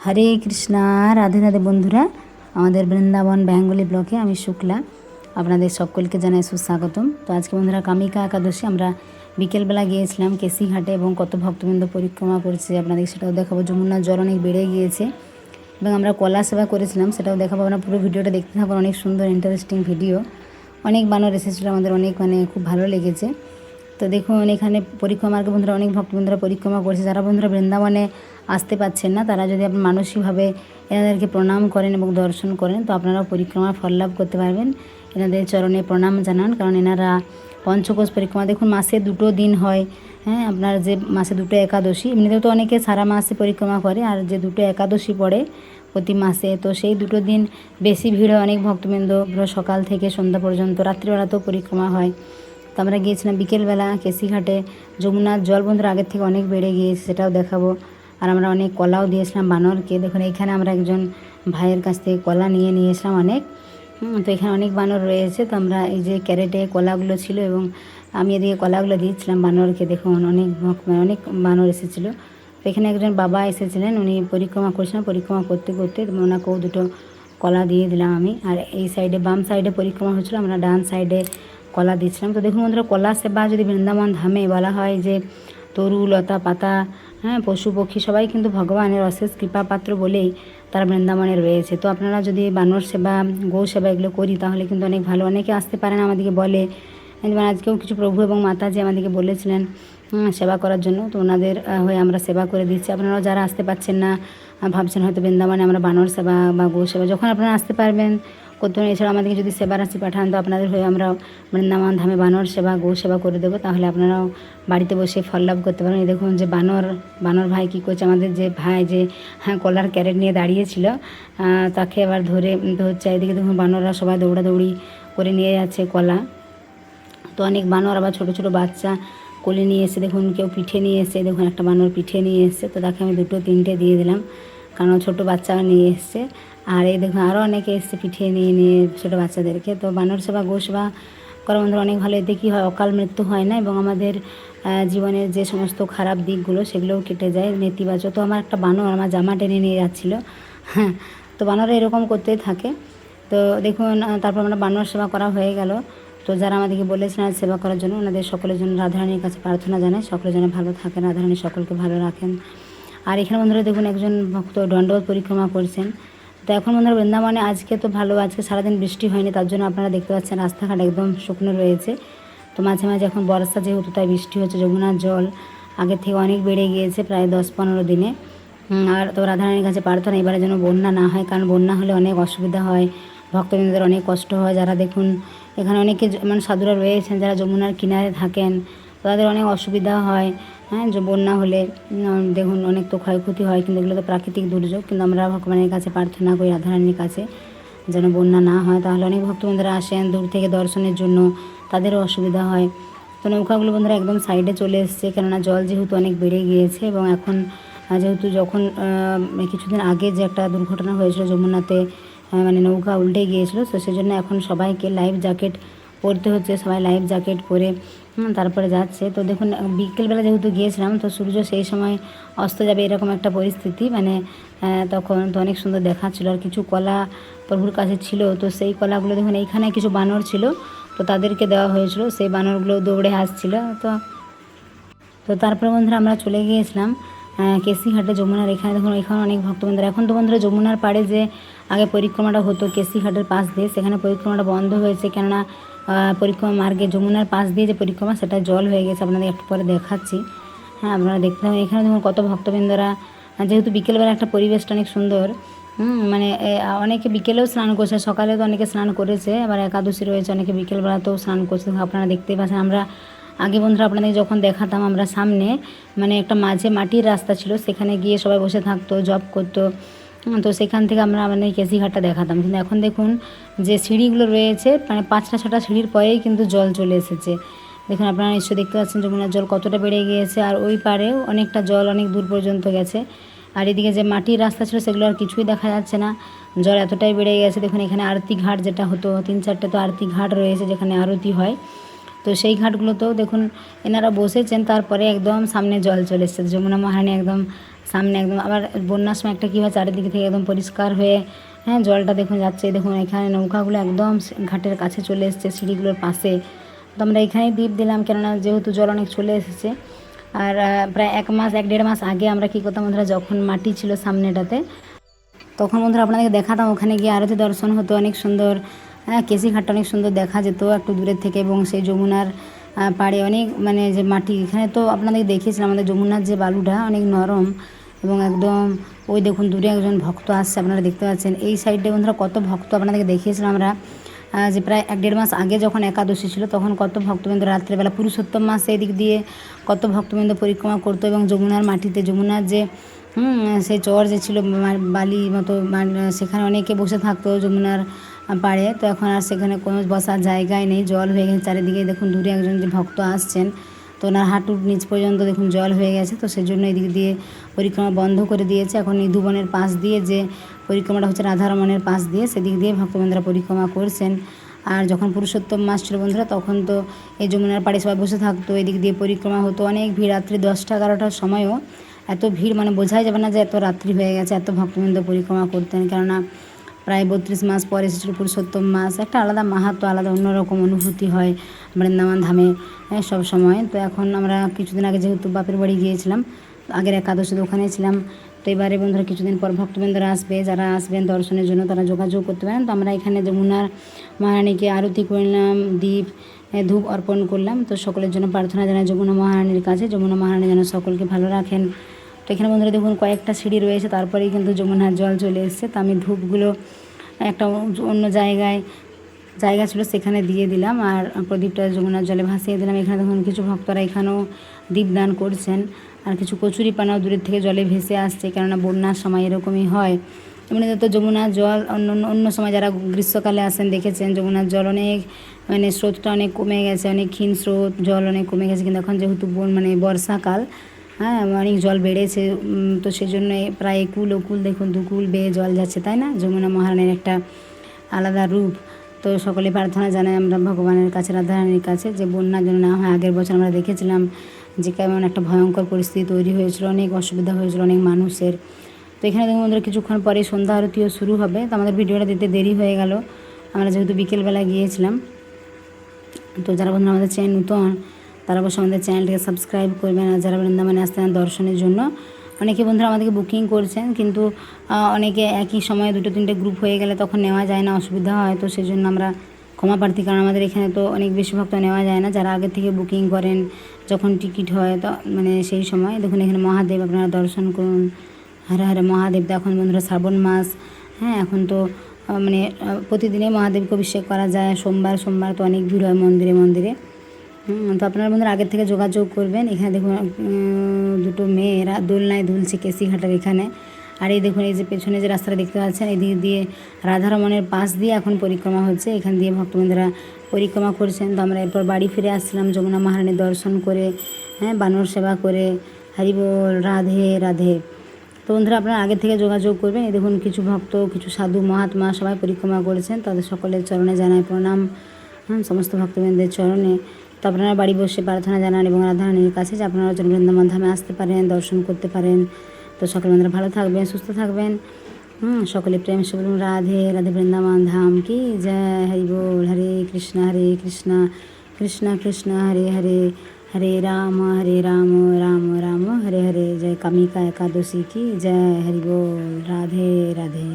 হরে কৃষ্ণা। রাধে রাধে বন্ধুরা, আমাদের বৃন্দাবন বেঙ্গলি ব্লকে আমি শুক্লা আপনাদের সকলকে জানাই সুস্বাগতম। তো আজকে বন্ধুরা কামিকা একাদশী আমরা বিকেলবেলা গিয়েছিলাম কেসিঘাটে এবং কত ভক্তবৃন্দ পরিক্রমা করছে আপনাদের সেটাও দেখাবো। যমুনার জল অনেক বেড়ে গিয়েছে এবং আমরা কলা সেবা করেছিলাম, সেটাও দেখাবো। আপনারা পুরো ভিডিওটা দেখতে থাকুন, অনেক সুন্দর ইন্টারেস্টিং ভিডিও। অনেক বানর এসেছিলো, আমাদের অনেক খুব ভালো লেগেছে। তো দেখুন এখানে পরিক্রমার বন্ধুরা অনেক ভক্তবন্ধুরা পরিক্রমা করছে। যারা বন্ধুরা বৃন্দাবনে আসতে পাচ্ছেন না, তারা যদি আপনি মানসিকভাবে এনাদেরকে প্রণাম করেন এবং দর্শন করেন, তো আপনারাও পরিক্রমার ফল লাভ করতে পারবেন। এনাদের চরণে প্রণাম জানান, কারণ এনারা পঞ্চকোষ পরিক্রমা দেখুন মাসে 2 দিন হয়। আপনার যে মাসে 2 একাদশী, এমনিতেও তো অনেকে সারা মাসে পরিক্রমা করে, আর যে 2 একাদশী পড়ে প্রতি মাসে, তো সেই 2 দিন বেশি ভিড় হয়। অনেক ভক্তবৃন্দ পুরো সকাল থেকে সন্ধ্যা পর্যন্ত, রাত্রিবেলাতেও পরিক্রমা হয়। তো আমরা গিয়েছিলাম বিকেলবেলা কেসিঘাটে। যমুনার জল বন্ধুরা আগের থেকে অনেক বেড়ে গিয়েছে, সেটাও দেখাবো। আর আমরা অনেক কলাও দিয়েছিলাম বানরকে। দেখুন এখানে আমরা একজন ভাইয়ের কাছ থেকে কলা নিয়ে নিয়েছিলাম অনেক। তো এখানে অনেক বানর রয়েছে, তো আমরা এই যে ক্যারেটে কলাগুলো ছিল এবং আমি এদিকে কলাগুলো দিয়েছিলাম বানরকে। দেখুন অনেক বানর এসেছিলো। তো এখানে একজন বাবা এসেছিলেন, উনি পরিক্রমা করছিলেন। পরিক্রমা করতে করতে ওনাকেও 2 কলা দিয়ে দিলাম আমি। আর এই সাইডে বাম সাইডে পরিক্রমা হচ্ছিলো, আমরা ডান সাইডে কলা দিচ্ছিলাম। তো দেখুন বন্ধুরা, কলা সেবা যদি বৃন্দাবন ধামে বলা হয় যে তরু লতা পাতা, পশু পক্ষী সবাই কিন্তু ভগবানের অশেষ কৃপা পাত্র বলেই তারা বৃন্দাবনে রয়েছে। তো আপনারা যদি বানর সেবা, গৌ সেবা এগুলো করি তাহলে কিন্তু অনেক ভালো। অনেকে আসতে পারেন, আমাদেরকে বলে, যেমন আজকেও কিছু প্রভু এবং মাতাজি আমাদেরকে বলেছিলেন সেবা করার জন্য, তো ওনাদের হয়ে আমরা সেবা করে দিচ্ছি। আপনারাও যারা আসতে পারছেন না, ভাবছেন হয়তো বৃন্দাবনে আমরা বানর সেবা বা গৌ সেবা, যখন আপনারা আসতে পারবেন করতে পারেন। এছাড়া আমাদেরকে যদি সেবা রাশি পাঠান, তো আপনাদের হয়ে আমরা বৃন্দাবন ধামে বানর সেবা গৌ সেবা করে দেবো, তাহলে আপনারাও বাড়িতে বসে ফল লাভ করতে পারেন। এই দেখুন যে বানর ভাই কী করছে, আমাদের যে ভাই যে কলার ক্যারেট নিয়ে দাঁড়িয়েছিল, তাকে আবার ধরছে। এদিকে দেখুন বানররা সবাই দৌড়াদৌড়ি করে নিয়ে যাচ্ছে কলা। তো অনেক বানর আবার ছোট ছোট বাচ্চা কোলে নিয়ে এসে, দেখুন কেউ পিঠে নিয়ে এসে, দেখুন একটা বানর পিঠে নিয়ে এসছে, তো তাকে আমি 2-3টে দিয়ে দিলাম, কারণ ছোটো বাচ্চা নিয়ে এসছে। আর এই দেখুন আরও অনেকে এসছে পিঠে নিয়ে ছোটো বাচ্চাদেরকে। তো বানর সেবা গো সেবা করা বন্ধুরা অনেক ভালো। এতে কী হয়, অকাল মৃত্যু হয় না এবং আমাদের জীবনের যে সমস্ত খারাপ দিকগুলো সেগুলোও কেটে যায়, নেতিবাচক। তো আমার একটা বানর আমার জামা টেনে নিয়ে যাচ্ছিলো, তো বানর এরকম করতেই থাকে। তো দেখুন তারপর আমরা বানর সেবা করা হয়ে গেল। তো যারা আমাদেরকে বলেছিলেন সেবা করার জন্য, ওনাদের সকলের জন্য রাধারানীর কাছে প্রার্থনা জানাই, সকলের জন্য ভালো থাকেন, রাধারানী সকলকে ভালো রাখেন। আর এখানে বন্ধুরা দেখুন একজন ভক্ত দণ্ডবোধ পরিক্রমা করছেন। তো এখন বন্ধুরা বৃন্দাবনে আজকে তো ভালো, আজকে সারাদিন বৃষ্টি হয়নি, তার জন্য আপনারা দেখতে পাচ্ছেন রাস্তাঘাট একদম শুকনো রয়েছে। তো মাঝে মাঝে এখন বর্ষা যেহেতু তাই বৃষ্টি হচ্ছে। যমুনার জল আগের থেকে অনেক বেড়ে গিয়েছে, প্রায় 10-15 দিনে। আর তো রাধারানীর কাছে প্রার্থনা এবারে যেন বন্যা না হয়, কারণ বন্যা হলে অনেক অসুবিধা হয়, ভক্তবৃন্দদের অনেক কষ্ট হয়। যারা দেখুন এখানে অনেকে সাধুরা রয়েছেন যারা যমুনার কিনারে থাকেন, তাদের অনেক অসুবিধা হয়। যে বন্যা হলে দেখুন অনেক তো ক্ষয়ক্ষতি হয়, কিন্তু এগুলো তো প্রাকৃতিক দুর্যোগ। কিন্তু আমরা ভগবানের কাছে প্রার্থনা করি, রাধারানীর কাছে, যেন বন্যা না হয়। তাহলে অনেক ভক্তবৃন্দরা আসেন দূর থেকে দর্শনের জন্য, তাদেরও অসুবিধা হয়। তো নৌকাগুলো বন্ধুরা একদম সাইডে চলে এসছে, কেননা জল যেহেতু অনেক বেড়ে গিয়েছে। এবং এখন যেহেতু যখন কিছুদিন আগে যে একটা দুর্ঘটনা হয়েছিল যমুনাতে, নৌকা উল্টে গিয়েছিলো, তো সেজন্য এখন সবাইকে লাইফ জ্যাকেট পরতে হচ্ছে। সবাই লাইফ জ্যাকেট পরে তারপরে যাচ্ছে। তো দেখুন বিকেলবেলা যেহেতু গিয়েছিলাম, তো সূর্য সেই সময় অস্ত যাবে এরকম একটা পরিস্থিতি, তখন তো অনেক সুন্দর দেখাচ্ছিলো। আর কিছু কলা প্রভুর কাছে ছিল, তো সেই কলাগুলো দেখুন এইখানে কিছু বানর ছিল, তো তাদেরকে দেওয়া হয়েছিল। সেই বানরগুলো দৌড়ে আসছিলো। তো তারপরে বন্ধুরা আমরা চলে গিয়েছিলাম কেসিঘাটে যমুনার এখানে। দেখুন এখানে অনেক ভক্তবৃন্দরা, এখন তো বন্ধুরা যমুনার পাড়ে যে আগে পরিক্রমাটা হতো কেসিঘাটের পাশ দিয়ে, সেখানে পরিক্রমাটা বন্ধ হয়েছে, কেননা পরিক্রমা মার্গে যমুনার পাশ দিয়ে যে পরিক্রমা সেটা জল হয়ে গেছে। আপনাদের একটু পরে দেখাচ্ছি। আপনারা দেখতে হবে এখানে দেখুন কত ভক্তবৃন্দরা, যেহেতু বিকেলবেলা একটা পরিবেশটা অনেক সুন্দর। অনেকে বিকেলেও স্নান করছে, সকালে তো অনেকে স্নান করেছে, আবার একাদশী রয়েছে, অনেকে বিকেলবেলাতেও স্নান করছে। আপনারা দেখতেই পাচ্ছেন। আমরা আগে বন্ধুরা আপনাদের যখন দেখাতাম, আমরা সামনে একটা মাঝে মাটির রাস্তা ছিল, সেখানে গিয়ে সবাই বসে থাকতো, জব করতো। তো সেখান থেকে আমরা কেসিঘাটটা দেখাতাম। কিন্তু এখন দেখুন যে সিঁড়িগুলো রয়েছে, 5টা-6টা সিঁড়ির পরেই কিন্তু জল চলে এসেছে। দেখুন আপনারা নিশ্চয়ই দেখতে পাচ্ছেন যমুনার জল কতটা বেড়ে গিয়েছে। আর ওই পারেও অনেকটা জল অনেক দূর পর্যন্ত গেছে। আর এদিকে যে মাটির রাস্তা ছিল সেগুলো আর কিছুই দেখা যাচ্ছে না, জল এতটাই বেড়ে গেছে। দেখুন এখানে আরতি ঘাট যেটা হতো, 3-4টে তো আরতি ঘাট রয়েছে যেখানে আরতি হয়। তো সেই ঘাটগুলোতেও দেখুন এনারা বসেছেন, তারপরে একদম সামনে জল চলে এসেছে। যমুনা মহারানী একদম সামনে একদম। আবার বন্যার সময় একটা কী হয়, চারিদিকে থেকে একদম পরিষ্কার হয়ে হ্যাঁ জলটা দেখুন যাচ্ছে। দেখুন এখানে নৌকাগুলো একদম ঘাটের কাছে চলে এসছে, সিঁড়িগুলোর পাশে। তো আমরা এখানেই দ্বীপ দিলাম, কেননা যেহেতু জল অনেক চলে এসেছে। আর প্রায় 1 মাস আগে আমরা কী করতাম বন্ধুরা, যখন মাটি ছিল সামনেটাতে, তখন বন্ধুরা আপনাদেরকে দেখাতাম ওখানে গিয়ে আরতি দর্শন হতো, অনেক সুন্দর। হ্যাঁ, কেসিঘাটটা অনেক সুন্দর দেখা যেত একটু দূরের থেকে, এবং সেই যমুনার পাড়ে অনেক মানে যে মাটি, এখানে তো আপনাদেরকে দেখিয়েছিলাম আমাদের যমুনার যে বালুটা অনেক নরম এবং একদম। ওই দেখুন দূরে একজন ভক্ত আসছে, আপনারা দেখতে পাচ্ছেন। এই সাইডে বন্ধুরা কত ভক্ত আপনাদেরকে দেখিয়েছিলাম আমরা, যে প্রায় 1-1.5 মাস আগে যখন একাদশী ছিল, তখন কত ভক্তবৃন্দ রাত্রেবেলা পুরুষোত্তম মাসে এদিক দিয়ে কত ভক্তবৃন্দ পরিক্রমা করতো, এবং যমুনার মাটিতে, যমুনার যে সেই চর যে ছিল বালি মতো, সেখানে অনেকে বসে থাকতো যমুনার পাড়ে। তো এখন আর সেখানে কোনো বসার জায়গায় নেই, জল হয়ে গেছে চারিদিকে। দেখুন দূরে একজন যে ভক্ত আসছেন, তো ওনার হাঁটুর নিচ পর্যন্ত দেখুন জল হয়ে গেছে। তো সেই জন্য এদিক দিয়ে পরিক্রমা বন্ধ করে দিয়েছে। এখন ইঁদুবনের পাশ দিয়ে যে পরিক্রমাটা হচ্ছে, রাধারমণের পাশ দিয়ে, সেদিক দিয়ে ভক্তবৃন্দরা পরিক্রমা করছেন। আর যখন পুরুষোত্তম মাস ছিল বন্ধুরা, তখন তো এই যমুনার পাড়ে সবাই বসে থাকতো, এদিক দিয়ে পরিক্রমা হতো। অনেক ভিড়, রাত্রি 10টা-11টার সময়ও এত ভিড়, মানে বোঝাই যাবে না যে এত রাত্রি হয়ে গেছে। এত ভক্তবৃন্দ পরিক্রমা করতেন, কেননা প্রায় 32 মাস পরে এসেছিল পুরুষোত্তম মাস। একটা আলাদা মাহাত্ম্য, আলাদা অন্যরকম অনুভূতি হয় বৃন্দাবন ধামে সব সময়। তো এখন আমরা কিছুদিন আগে যেহেতু বাপের বাড়ি গিয়েছিলাম, আগের একাদশীতে ওখানেই ছিলাম। তো এবারে বন্ধুরা কিছুদিন পর ভক্তবৃন্দরা আসবে, যারা আসবেন দর্শনের জন্য তারা যোগাযোগ করতে পারেন। তো আমরা এখানে যমুনার মহারানীকে আরতি করলাম, দ্বীপ ধূপ অর্পণ করলাম। তো সকলের জন্য প্রার্থনা জানাই যমুনা মহারানীর কাছে, যমুনা মহারানী যেন সকলকে ভালো রাখেন। তো এখানে বন্ধুরা দেখুন কয়েকটা সিঁড়ি রয়েছে, তারপরেই কিন্তু যমুনার জল চলে এসছে। তো আমি ধূপগুলো একটা অন্য জায়গা ছিল সেখানে দিয়ে দিলাম, আর প্রদীপটা যমুনার জলে ভাসিয়ে দিলাম। এখানে দেখুন কিছু ভক্তরা এখানেও দীপদান করছেন, আর কিছু কচুরি পানাও দূরের থেকে জলে ভেসে আসছে, কেননা বন্যার সময় এরকমই হয়। এমনিতে তো যমুনার জল অন্য সময় যারা গ্রীষ্মকালে আসেন দেখেছেন, যমুনার জল অনেক মানে স্রোতটা অনেক কমে গেছে, অনেক ক্ষীণ স্রোত, জল অনেক কমে গেছে। কিন্তু এখন যেহেতু মানে বর্ষাকাল, হ্যাঁ অনেক জল বেড়েছে। তো সেই জন্য প্রায় একুল ওকুল দেখুন দুকুল বেয়ে জল যাচ্ছে, তাই না? যমুনা মহারানীর একটা আলাদা রূপ। তো সকলে প্রার্থনা জানাই আমরা ভগবানের কাছে, রাধারানীর কাছে, যে বন্যা যেন না হয়। আগের বছর আমরা দেখেছিলাম যে কেমন একটা ভয়ঙ্কর পরিস্থিতি তৈরি হয়েছিল, অনেক অসুবিধা হয়েছিল অনেক মানুষের। তো এখানে দেখুন বন্ধুরা কিছুক্ষণ পরে সন্ধ্যা আরতিও শুরু হবে। তো আমাদের ভিডিওটা দিতে দেরি হয়ে গেল, আমরা যেহেতু বিকেলবেলা গিয়েছিলাম। তো যারা বন্ধুরা আমাদের চ্যানেল নতুন, তারা অবশ্যই আমাদের চ্যানেলটিকে সাবস্ক্রাইব করবেন। আর যারা বৃন্দাবনে আসতেন দর্শনের জন্য, অনেকে বন্ধুরা আমাদেরকে বুকিং করছেন, কিন্তু অনেকে একই সময়ে 2-3টে গ্রুপ হয়ে গেলে তখন নেওয়া যায় না, অসুবিধা হয়। তো সেই জন্য আমরা ক্ষমা প্রার্থী, কারণ আমাদের এখানে তো অনেক বেশি ভক্ত নেওয়া যায় না। যারা আগে থেকে বুকিং করেন, যখন টিকিট হয়, তো মানে সেই সময় দেখুন এখানে মহাদেব আপনারা দর্শন করুন। হরে হরে মহাদেব। তো এখন বন্ধুরা শ্রাবণ মাস, হ্যাঁ এখন তো মানে প্রতিদিনই মহাদেবকে অভিষেক করা যায়। সোমবার তো অনেক ভিড় হয় মন্দিরে। তো আপনারা বন্ধুরা আগের থেকে যোগাযোগ করবেন। এখানে দেখুন দুটো মেয়েরা দোলনায় দুলছে কেসিঘাটের এখানে। আর এই দেখুন এই যে পেছনে যে রাস্তাটা দেখতে পাচ্ছেন, এদিক দিয়ে রাধারমণের পাশ দিয়ে এখন পরিক্রমা হচ্ছে, এখান দিয়ে ভক্তবৃন্দরা পরিক্রমা করছেন। তো আমরা এরপর বাড়ি ফিরে আসছিলাম যমুনা মহারানীর দর্শন করে, হ্যাঁ বানর সেবা করে। হরি বল, রাধে রাধে। তো বন্ধুরা আপনারা আগে থেকে যোগাযোগ করবেন। এই দেখুন কিছু ভক্ত, কিছু সাধু মহাত্মা সবাই পরিক্রমা করেছেন, তাদের সকলের চরণে জানাই প্রণাম, সমস্ত ভক্তবৃন্দের চরণে। তো আপনারা বাড়ি বসে প্রার্থনা জানান এবং রাধারানীর কাছে যে আপনারা যেন বৃন্দাবন ধামে আসতে পারেন, দর্শন করতে পারেন। তো সকলে বন্ধুরা ভালো থাকবেন, সুস্থ থাকবেন। সকলে প্রেম সে বলুন রাধে রাধে। বৃন্দাবন ধাম কি জয়। হরি বল। হরে কৃষ্ণ কৃষ্ণ কৃষ্ণ হরে হরে, হরে রাম রাম রাম হরে হরে। জয় কামিকা একাদশী কি জয়। হরি বল। রাধে রাধে।